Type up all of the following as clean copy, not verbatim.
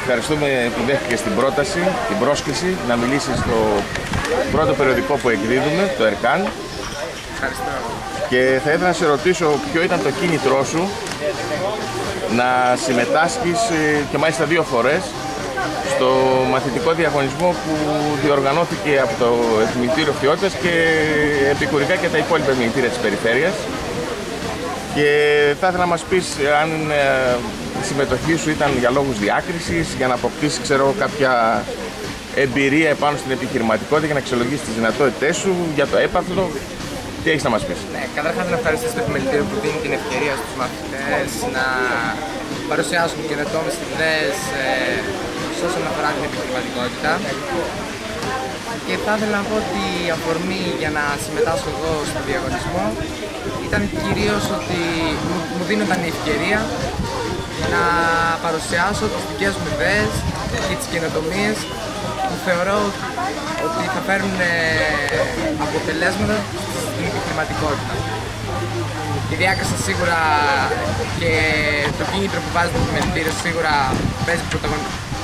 Ευχαριστούμε που δέχτηκες την πρόταση, την πρόσκληση να μιλήσεις στο πρώτο περιοδικό που εκδίδουμε, το ΕΡΚΑΝ. Ευχαριστώ. Και θα ήθελα να σε ρωτήσω ποιο ήταν το κίνητρό σου να συμμετάσχεις και μάλιστα 2 φορές στο μαθητικό διαγωνισμό που διοργανώθηκε από το Επιμελητήριο Φιότητας και επικουρικά και τα υπόλοιπα επιμελητήρια της περιφέρειας. Και θα ήθελα να μας πεις αν η συμμετοχή σου ήταν για λόγους διάκρισης, για να αποκτήσεις κάποια εμπειρία επάνω στην επιχειρηματικότητα, για να αξιολογήσεις τις δυνατότητές σου, για το έπαθλο. Τι έχεις να μας πεις? Ναι, καταρχάς να ευχαριστήσω το Επιμελητήριο που δίνει την ευκαιρία στους μαθητές να παρουσιάσουν καινοτόμες ιδέες όσον αφορά την επιχειρηματικότητα. Και θα ήθελα να πω ότι η αφορμή για να συμμετάσχω εγώ στο διαγωνισμό ήταν κυρίως ότι μου δίνονταν η ευκαιρία να παρουσιάσω τις δικές μου ιδέες και τις καινοτομίες που θεωρώ ότι θα φέρουν αποτελέσματα στην επιχειρηματικότητα. Η διάκριση σίγουρα και το κίνητρο που βάζει το Επιμελητήριο σίγουρα παίζει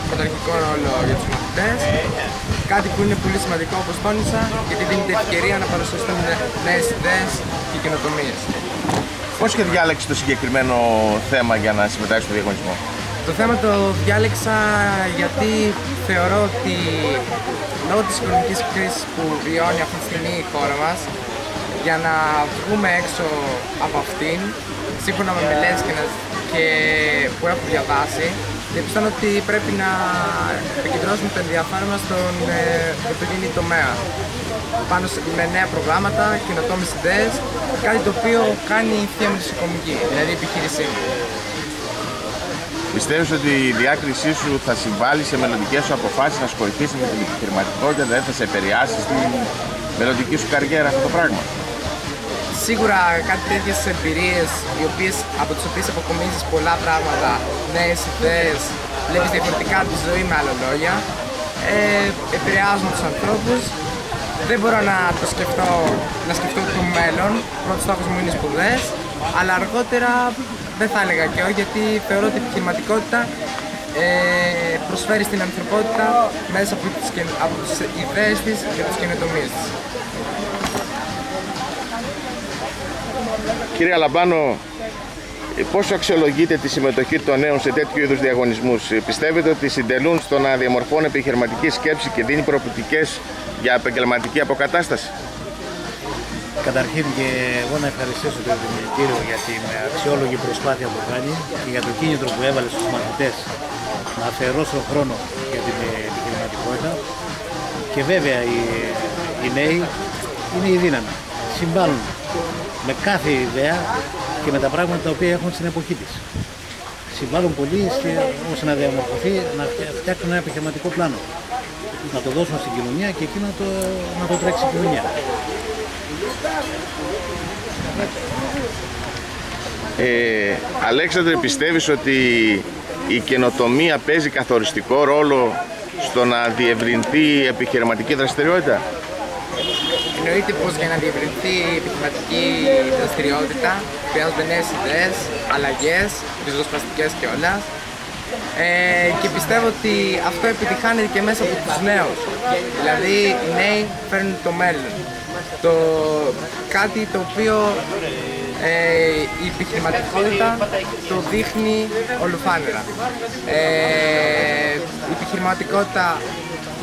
πρωταρχικό ρόλο για τους μαθητές. Κάτι που είναι πολύ σημαντικό, όπως τόνισα, γιατί δίνεται ευκαιρία να παρουσιαστούν νέες ιδέες και καινοτομίες. Πώς και διάλεξες το συγκεκριμένο θέμα για να συμμετάσχεις στο διαγωνισμό? Το θέμα το διάλεξα γιατί θεωρώ ότι λόγω της οικονομικής κρίσης που βιώνει αυτή τη στιγμή η χώρα μας, για να βγούμε έξω από αυτήν, σύμφωνα με μελέτες που έχω διαβάσει, διαπιστώνω ότι πρέπει να επικεντρώσουμε το ενδιαφέρον μας στον πρωτογενή τομέα πάνω με νέα προγράμματα, καινοτόμες ιδέες, κάτι το οποίο κάνει θεία με τη οικονομική, δηλαδή η επιχείρησή μου. Πιστεύεις ότι η διάκρισή σου θα συμβάλλει σε μελλοντικές σου αποφάσεις να ασχοληθείς με την επιχειρηματικότητα, δηλαδή θα σε επηρεάσει στην μελλοντική σου καριέρα αυτό το πράγμα? Σίγουρα κάτι τέτοιες εμπειρίες, από τις οποίες αποκομίζεις πολλά πράγματα, νέες ιδέες, βλέπεις διαφορετικά τη ζωή με άλλα λόγια, επηρεάζουν τους ανθρώπους. Δεν μπορώ να σκεφτώ το μέλλον, πρώτος στόχος μου είναι οι σπουδές, αλλά αργότερα δεν θα έλεγα και όχι, γιατί θεωρώ ότι η επιχειρηματικότητα προσφέρει στην ανθρωπότητα μέσα από τις ιδέες της και τις καινοτομίες της. Κύριε Αλαμπάνο, πόσο αξιολογείτε τη συμμετοχή των νέων σε τέτοιου είδους διαγωνισμούς? Πιστεύετε ότι συντελούν στο να διαμορφώνουν επιχειρηματική σκέψη και δίνει προοπτικές για επαγγελματική αποκατάσταση? Καταρχήν και εγώ να ευχαριστήσω το Επιμελητήριο για την αξιόλογη προσπάθεια που κάνει και για το κίνητρο που έβαλε στους μαθητές να αφιερώσουν χρόνο για την επιχειρηματικότητα. Και βέβαια οι νέοι είναι η δύναμη. Συμβάλλουν με κάθε ιδέα και με τα πράγματα τα οποία έχουν στην εποχή της. Συμβάλλουν πολύ ώστε να διαμορφωθεί, να φτιάξουν ένα επιχειρηματικό πλάνο. Να το δώσουν στην κοινωνία και εκεί να το τρέξει η κοινωνία. Αλέξανδρε, πιστεύεις ότι η καινοτομία παίζει καθοριστικό ρόλο στο να διευρυνθεί η επιχειρηματική δραστηριότητα? Εννοείται πως για να διευρυνθεί η επιχειρηματική δραστηριότητα χρειάζονται νέες ιδέες, αλλαγές, ριζοσπαστικές κιόλας. Και πιστεύω ότι αυτό επιτυχάνεται και μέσα από τους νέους. Δηλαδή οι νέοι φέρνουν το μέλλον. Κάτι το οποίο η επιχειρηματικότητα το δείχνει ολοφάνερα. Η επιχειρηματικότητα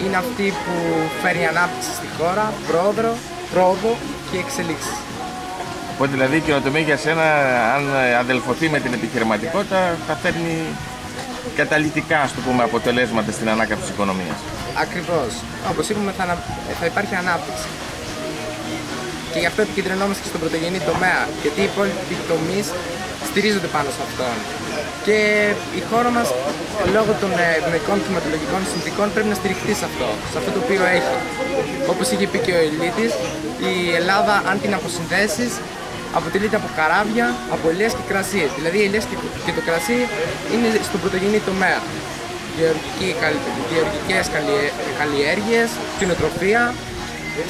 είναι αυτή που φέρει ανάπτυξη στη χώρα, πρόοδο και εξελίξεις. Οπότε δηλαδή η καινοτομία για σένα, αν αδελφωθεί με την επιχειρηματικότητα, θα φέρνει καταλυτικά, ας το πούμε, αποτελέσματα στην ανάκαμψη της οικονομίας. Ακριβώς. Όπως είπαμε, θα υπάρχει ανάπτυξη. Και γι' αυτό επικεντρωνόμαστε και στον πρωτογενή τομέα, γιατί οι υπόλοιποι τομείς στηρίζονται πάνω σε αυτόν. Και η χώρα μας, λόγω των ευνοϊκών κλιματολογικών συνθηκών, πρέπει να στηριχτεί σε αυτό το οποίο έχει. Όπως είχε πει και ο Ηλίτης, η Ελλάδα, αν την αποσυνδέσεις, αποτελείται από καράβια, από ελιές και κρασί. Δηλαδή οι ελιές και το κρασί είναι στον πρωτογενή τομέα. Γεωργικές καλλιέργειες, κτηνοτροφία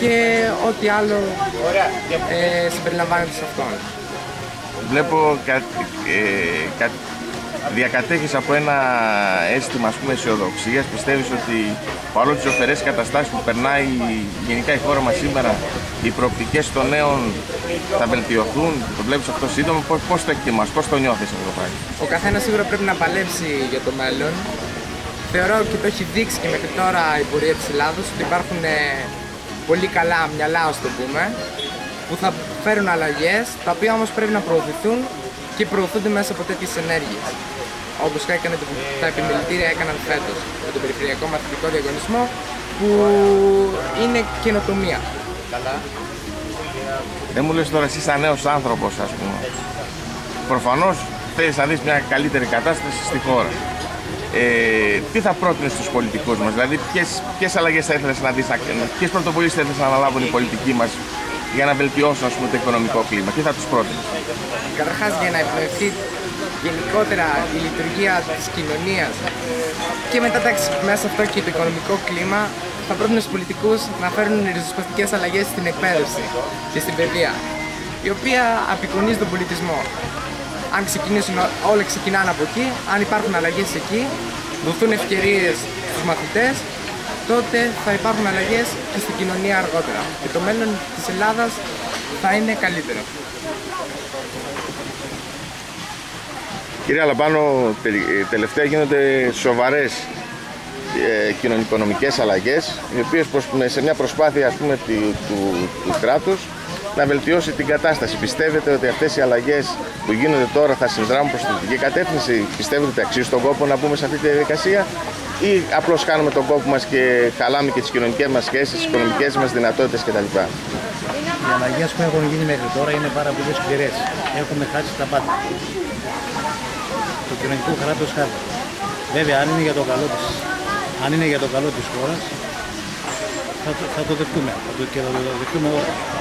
και ό,τι άλλο συμπεριλαμβάνεται σε αυτόν. Βλέπω διακατέχεις από ένα αίσθημα, ας πούμε, αισιοδοξίας? Πιστεύεις ότι παρόλο τις ζωφερές καταστάσεις που περνάει γενικά η χώρα μας σήμερα, οι προοπτικές των νέων θα βελτιωθούν? Το βλέπεις αυτό σύντομα? Πώς το εκτιμάς, πώς το νιώθεις αυτό το πράγμα? Ο καθένας σίγουρα πρέπει να παλέψει για το μέλλον. Θεωρώ και το έχει δείξει και μέχρι τώρα η πορεία της Ελλάδος ότι υπάρχουν πολύ καλά μυαλά, ας το πούμε, που θα φέρουν αλλαγές, τα οποία όμως πρέπει να προωθηθούν και προωθούνται μέσα από τέτοιες ενέργειες. Όπως τα επιμελητήρια έκαναν φέτος με τον περιφερειακό μαθητικό διαγωνισμό, που είναι καινοτομία. Δεν μου λες τώρα εσύ σαν νέος άνθρωπος, ας πούμε, προφανώς θέλεις να δεις μια καλύτερη κατάσταση στη χώρα. Τι θα πρότεινες στους πολιτικούς μας, δηλαδή ποιες αλλαγές θα ήθελες να δεις, ποιες πρωτοβουλίες θα ήθελες να αναλάβουν οι πολιτικοί μας για να βελτιώσουν, ας πούμε, το οικονομικό κλίμα? Τι θα τους πρότεινες? Καταρχάς, για να ευνοηθεί γενικότερα η λειτουργία της κοινωνίας και μετά μέσα αυτό και το οικονομικό κλίμα, θα πρότεινε στους πολιτικούς να φέρουν ριζοσπαστικές αλλαγές στην εκπαίδευση και στην παιδεία, η οποία απεικονίζει τον πολιτισμό. Αν ξεκινήσουν, όλα ξεκινάνε από εκεί, αν υπάρχουν αλλαγές εκεί, δοθούν ευκαιρίες στους μαθητές, τότε θα υπάρχουν αλλαγές και στην κοινωνία αργότερα. Και το μέλλον της Ελλάδας θα είναι καλύτερο. Κύριε Αλαμπάνο, τελευταία γίνονται σοβαρές κοινωνικονομικές αλλαγές, οι οποίες σε μια προσπάθεια, ας πούμε, του κράτους να βελτιώσει την κατάσταση. Πιστεύετε ότι αυτές οι αλλαγές που γίνονται τώρα θα συνδράμουν προς τη θετική κατεύθυνση? Πιστεύετε ότι αξίζει τον κόπο να μπούμε σε αυτή τη διαδικασία, ή απλώς κάνουμε τον κόπο μας και χαλάμε και τις κοινωνικές μας σχέσεις, τις οικονομικές μας δυνατότητες κτλ? Οι αλλαγές που έχουν γίνει μέχρι τώρα είναι πάρα πολύ σκληρές. Έχουμε χάσει τα πάντα. Το κοινωνικό κράτος χάρη. Βέβαια, αν είναι για το καλό της χώρας, θα το δεχτούμε και θα το δεχτούμε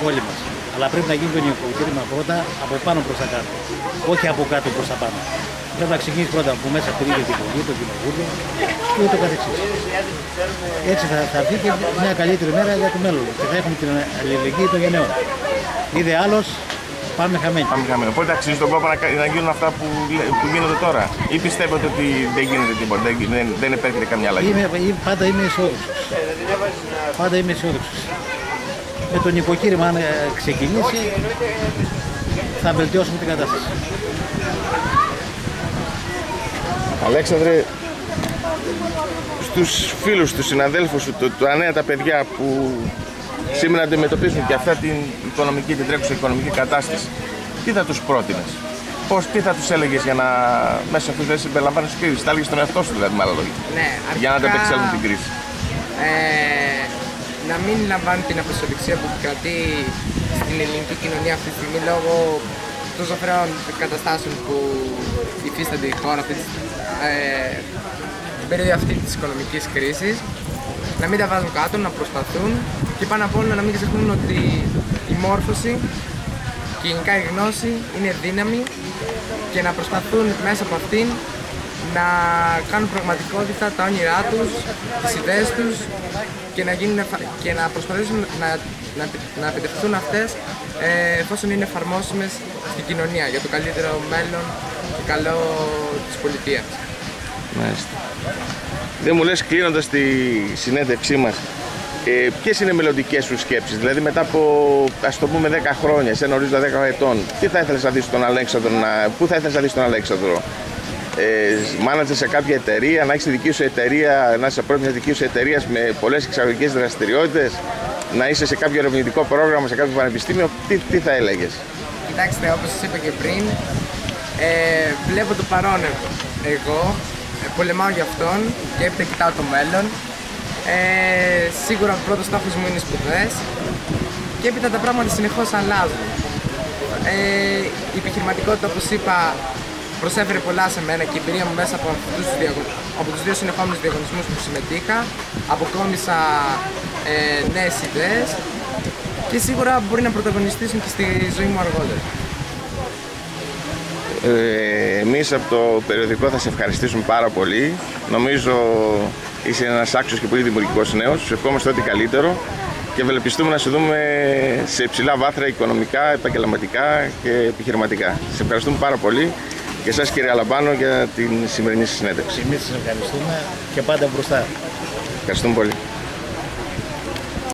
όλοι μας. Αλλά πρέπει να γίνει το νοικοκύριμα πρώτα από πάνω προς τα κάτω, όχι από κάτω προς τα πάνω. Πρέπει να ξεκινήσει πρώτα από μέσα από την ίδια την Βουλή, το Κοινοβούλιο και ούτω καθεξής. Έτσι θα έρθει και μια καλύτερη μέρα για το μέλλον και θα έχουμε την αλληλεγγύη των γενναιών. Ιδεάλλως πάμε χαμένοι. Οπότε αξίζει τον κόπο να γίνουν αυτά που γίνονται τώρα, ή πιστεύετε ότι δεν γίνεται τίποτα, δεν επέρχεται καμιά αλλαγή? Πάντα είμαι αισιόδοξος. Με το νοικοκύριμα, αν ξεκινήσει, θα βελτιώσουμε την κατάσταση. Αλέξανδρε, στους φίλους, τους συναδέλφους σου, τα νέα τα παιδιά που σήμερα αντιμετωπίζουν και αυτά την τρέχουσα οικονομική κατάσταση, τι θα τους πρότεινες? Τι θα τους έλεγες για να μέσα σε αυτούς δεν συμπεριλαμβάνεις την κρίση? Τα έλεγες στον εαυτό σου, δηλαδή, με άλλα λόγια, για να ανταπεξέλθουν την κρίση. Να μην λαμβάνουν την απεσιοδοξία που επικρατεί στην ελληνική κοινωνία αυτή τη στιγμή λόγω των ζωφερών καταστάσεων που υφίστανται η χώρα την περίοδο αυτή της οικονομικής κρίσης. Να μην τα βάζουν κάτω, να προσπαθούν και πάνω απ' όλα να μην ξεχνούν ότι η μόρφωση και γενικά η γνώση είναι δύναμη και να προσπαθούν μέσα από αυτήν να κάνουν πραγματικότητα τα όνειρά τους, τις ιδέες τους και να προσπαθήσουν να επιτευχθούν αυτές εφόσον είναι εφαρμόσιμες στην κοινωνία για το καλύτερο μέλλον και καλό της πολιτείας. Μάλιστα. Δεν μου λες, κλείνοντας τη συνέντευξή μας, ποιες είναι οι μελλοντικές σου σκέψεις? Δηλαδή μετά από, ας το πούμε, 10 χρόνια, σε ορίζοντα 10 ετών, τι θα ήθελες να δεις στον Αλέξανδρο, πού θα ήθελες να δεις τον Αλέξανδρο? Μάνατζερ σε κάποια εταιρεία, να έχεις τη δική σου εταιρεία, να είσαι πρόεδρος μιας δικής σου εταιρείας με πολλές εξαγωγικές δραστηριότητες, να είσαι σε κάποιο ερευνητικό πρόγραμμα, σε κάποιο πανεπιστήμιο, τι θα έλεγες? Κοιτάξτε, όπως σας είπα και πριν, βλέπω το παρόν εγώ, πολεμάω για αυτόν και έπειτα κοιτάω το μέλλον. Σίγουρα ο πρώτος στόχος μου είναι οι σπουδές και έπειτα τα πράγματα συνεχώς αλλάζουν. Η επιχειρηματικότητα, όπως είπα, προσέφερε πολλά σε μένα και η εμπειρία μου μέσα από τους δύο συνεχόμενους διαγωνισμούς που συμμετείχα αποκόμισα νέες ιδέες και σίγουρα μπορεί να πρωταγωνιστήσουν και στη ζωή μου αργότερα. Εμείς από το περιοδικό θα σε ευχαριστήσουμε πάρα πολύ. Νομίζω είσαι ένας άξιος και πολύ δημιουργικός νέος. Σου ευχόμαστε ό,τι καλύτερο και ευελπιστούμε να σε δούμε σε υψηλά βάθρα οικονομικά, επαγγελματικά και επιχειρηματικά. Σε ευχαριστούμε πάρα πολύ Και εσάς κύριε Αλαμπάνο για την σημερινή συνέντευξη. Εμείς σας ευχαριστούμε και πάντα μπροστά. Ευχαριστούμε πολύ.